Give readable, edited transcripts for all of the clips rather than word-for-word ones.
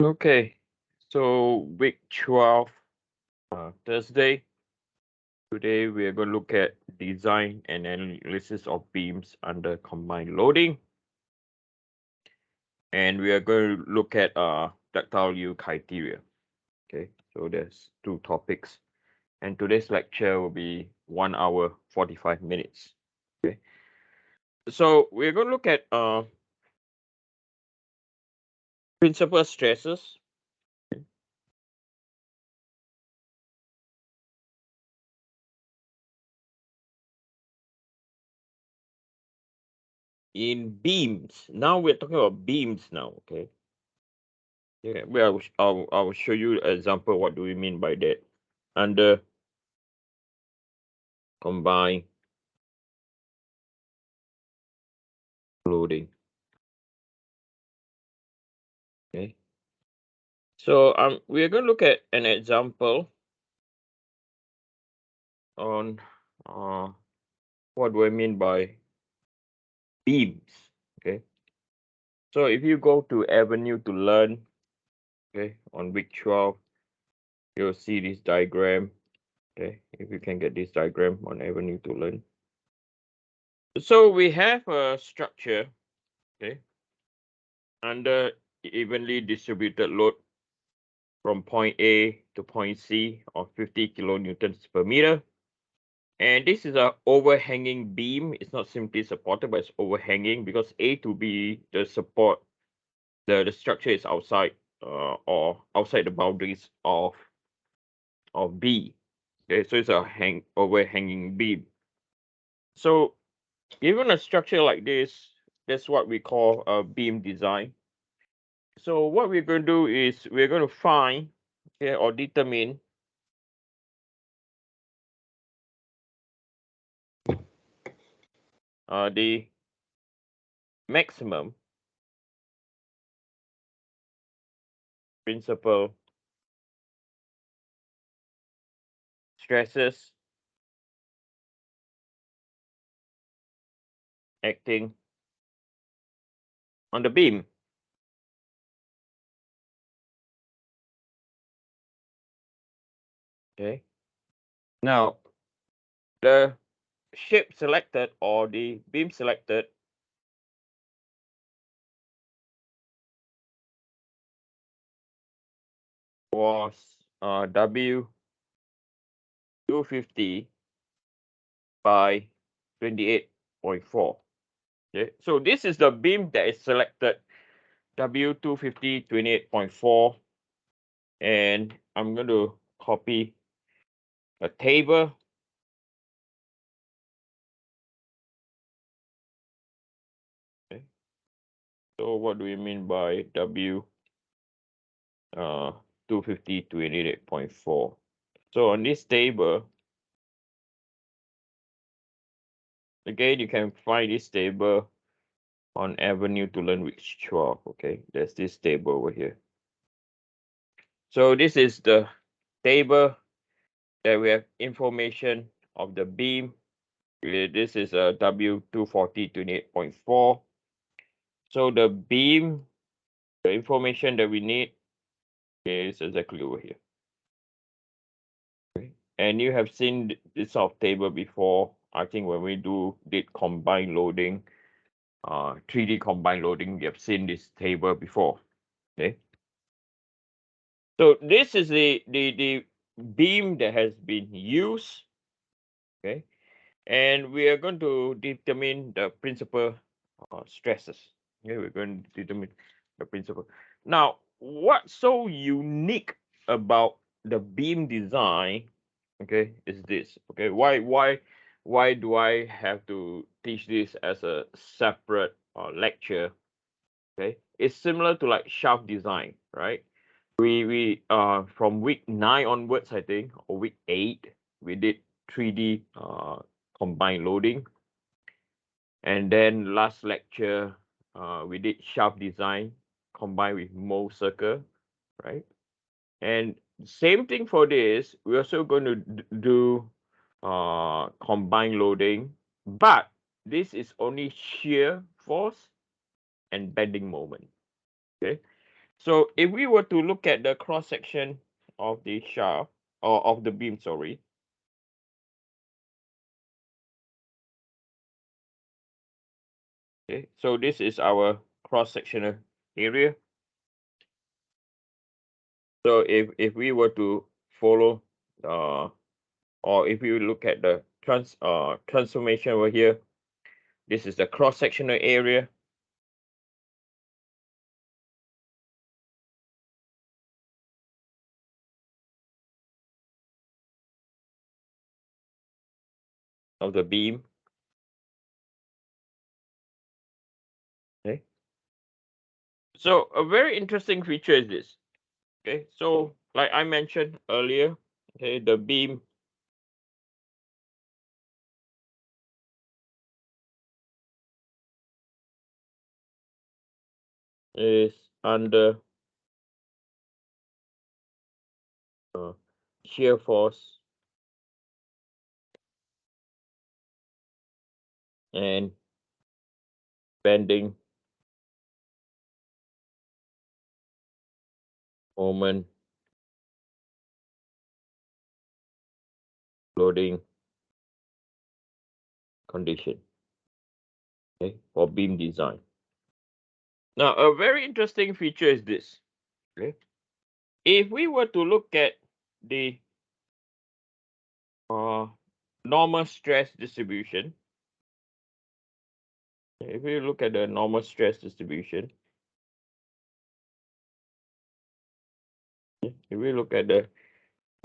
Okay, so week 12, Thursday. Today we are going to look at design and analysis of beams under combined loading. And we are going to look at ductile yield criteria. Okay, so there's two topics. And today's lecture will be 1 hour, 45 minutes. Okay, so we're going to look at principal stresses. In beams. Now we're talking about beams now, okay? Yeah, well, I will show you an example. What do we mean by that? Under combined loading. Okay. So we're going to look at an example on what do I mean by beams. Okay. So if you go to Avenue to Learn, okay, on week 12, you'll see this diagram. Okay, if you can get this diagram on Avenue to Learn. So we have a structure, okay, under evenly distributed load from point A to point C of 50 kilonewtons per meter. And this is a overhanging beam. It's not simply supported, but it's overhanging because A to B, the support, the structure is outside or outside the boundaries of B. Okay, so it's a overhanging beam. So given a structure like this, that's what we call a beam design. So what we're going to do is we're going to find, okay, or determine the maximum principal stresses acting on the beam. Okay. Now, the shape selected or the beam selected was W250 by 28.4. Okay. So this is the beam that is selected, W250 28.4. And I'm going to copy a table. Okay. So what do we mean by W 250 28.4? So on this table, again, you can find this table on Avenue to Learn week 12. Okay, there's this table over here. So this is the table that we have information of the beam. This is a W240 28.4. So the beam, the information that we need is exactly over here. Okay. And you have seen this sort of table before. I think when we did combined loading, 3D combined loading, you have seen this table before. Okay. So this is the beam that has been used. Okay. And we are going to determine the principal stresses. Okay, we're going to determine the principal. Now, what's so unique about the beam design, okay, is this. Okay, why do I have to teach this as a separate lecture? Okay, it's similar to like shaft design, right? We from week 9 onwards, I think, or week 8, we did 3D combined loading. And then last lecture, we did shaft design combined with mold circle, right? And same thing for this, we're also going to do combined loading, but this is only shear force and bending moment. Okay. So if we were to look at the cross section of the shaft or of the beam, sorry. Okay, so this is our cross sectional area. So if we were to follow or if you look at the transformation over here, this is the cross sectional area. Of the beam. Okay. So a very interesting feature is this. Okay, so like I mentioned earlier, okay, the beam is under shear force and bending moment loading condition, okay, for beam design. Now, a very interesting feature is this. Okay, if we were to look at the normal stress distribution, if we look at the normal stress distribution, if we look at the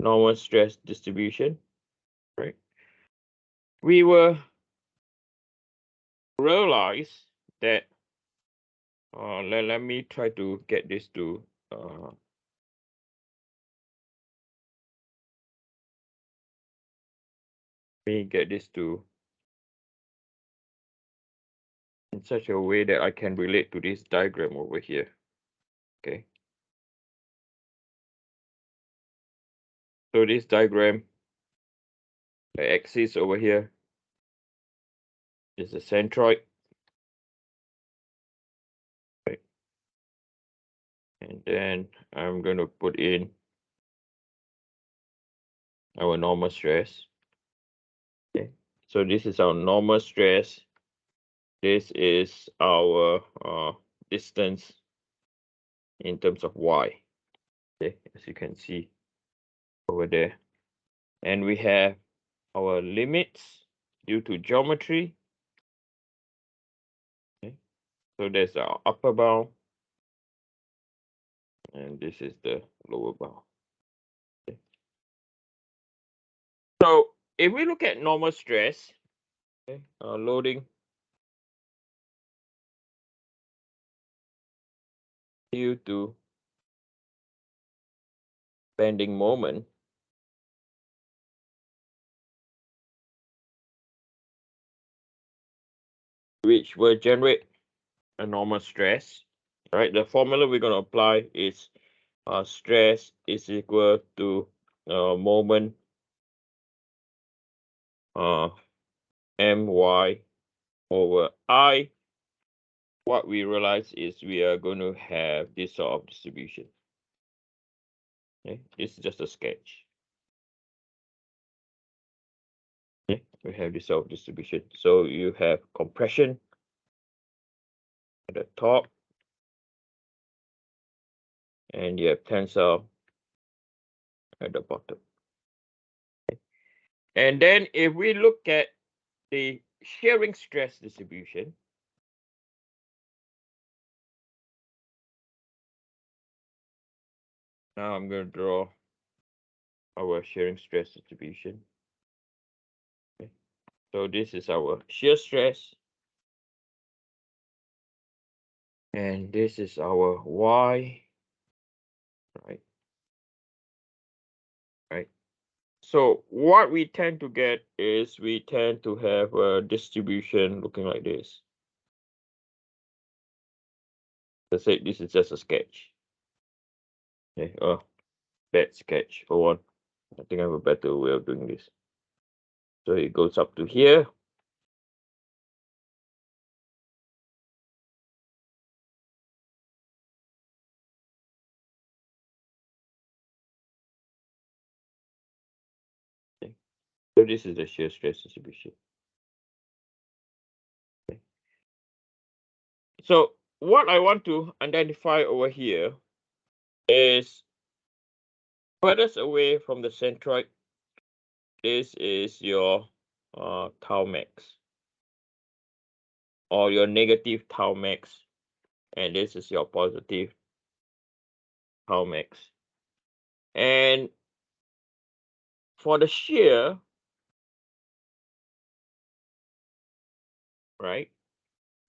normal stress distribution, right, we will realize that let me try to get this to in such a way that I can relate to this diagram over here. Okay. So this diagram, the axis over here is the centroid. Right. And then I'm going to put in our normal stress. Okay. So this is our normal stress. This is our distance in terms of y. Okay, as you can see over there. And we have our limits due to geometry. Okay. So there's our upper bound, and this is the lower bound. Okay. So if we look at normal stress, okay, loading due to bending moment, which will generate a normal stress, right? The formula we're going to apply is stress is equal to moment my over I. What we realize is we are going to have this sort of distribution. Okay, this is just a sketch. Okay, we have this sort of distribution. So you have compression at the top, and you have tensile at the bottom. Okay. And then if we look at the shearing stress distribution, now I'm going to draw our shearing stress distribution. Okay. So this is our shear stress, and this is our y, right? Right. So what we tend to get is we tend to have a distribution looking like this. Let's say this is just a sketch. Okay, bad sketch for one. I think I have a better way of doing this. So it goes up to here. So this is the shear stress distribution. Okay. So what I want to identify over here is furthest away from the centroid, this is your tau max, or your negative tau max, and this is your positive tau max. And for the shear, right,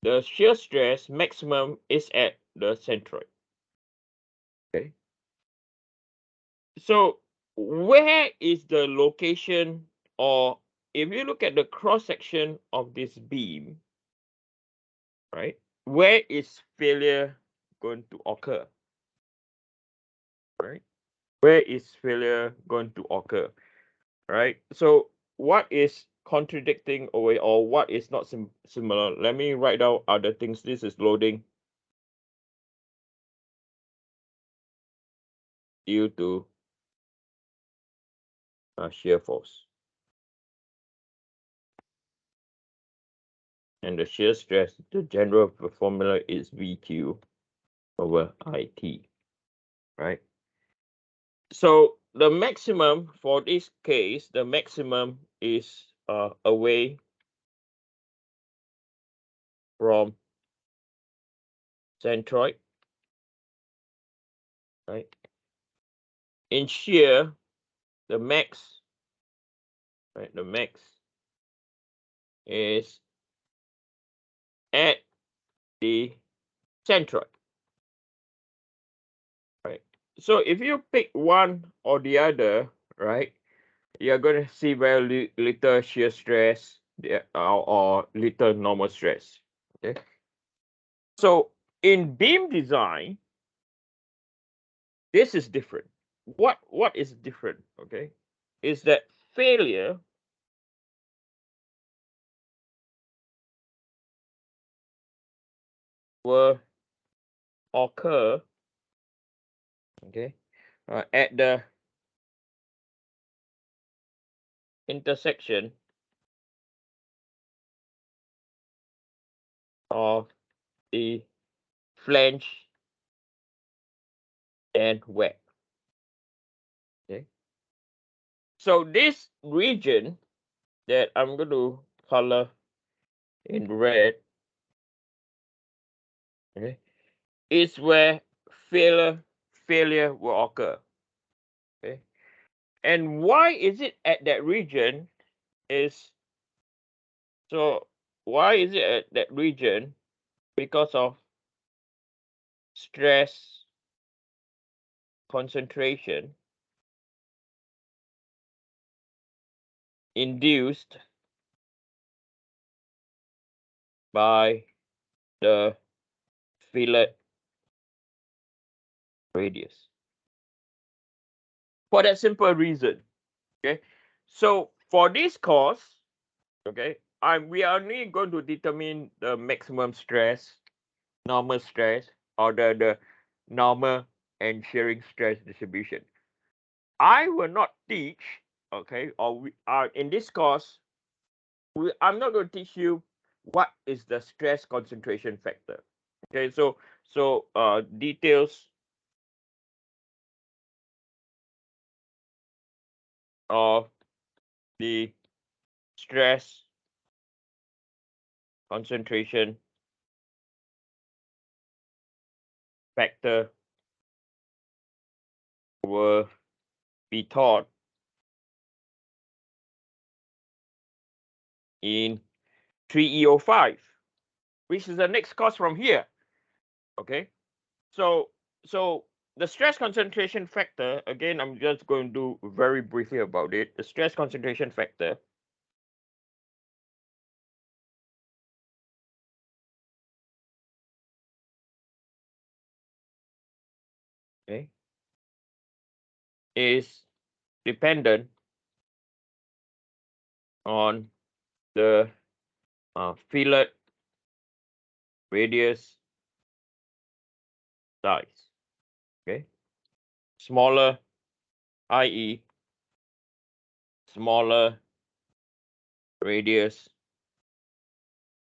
the shear stress maximum is at the centroid. Okay. So where is the location, or if you look at the cross section of this beam, right, where is failure going to occur? Right? Where is failure going to occur? Right? So what is contradicting away, or what is not similar? Let me write down other things. This is loading due to shear force. And the shear stress, the general formula is VQ over IT, right? So the maximum for this case, the maximum is away from centroid, right? In shear, the max, right? The max is at the centroid, right? So if you pick one or the other, right, you're going to see very little shear stress or little normal stress. Okay. So in beam design, this is different. What is different? Okay, is that failure will occur, okay, at the intersection of the flange and web. Okay, so this region that I'm going to color in red, okay, is where failure will occur. Okay, and why is it at that region? Is so why is it at that region? Because of stress concentration induced by the fillet radius. For that simple reason, okay. So for this course, okay, we are only going to determine the maximum stress, normal stress, or the normal and shearing stress distribution. I will not teach, okay, or we are in this course. I'm not going to teach you what is the stress concentration factor. Okay, so details of the stress concentration factor will be taught in 3E05, which is the next course from here. Okay, so the stress concentration factor, again, I'm just going to do very briefly about it. The stress concentration factor okay, is dependent on the fillet radius size. Okay, smaller, i.e., smaller radius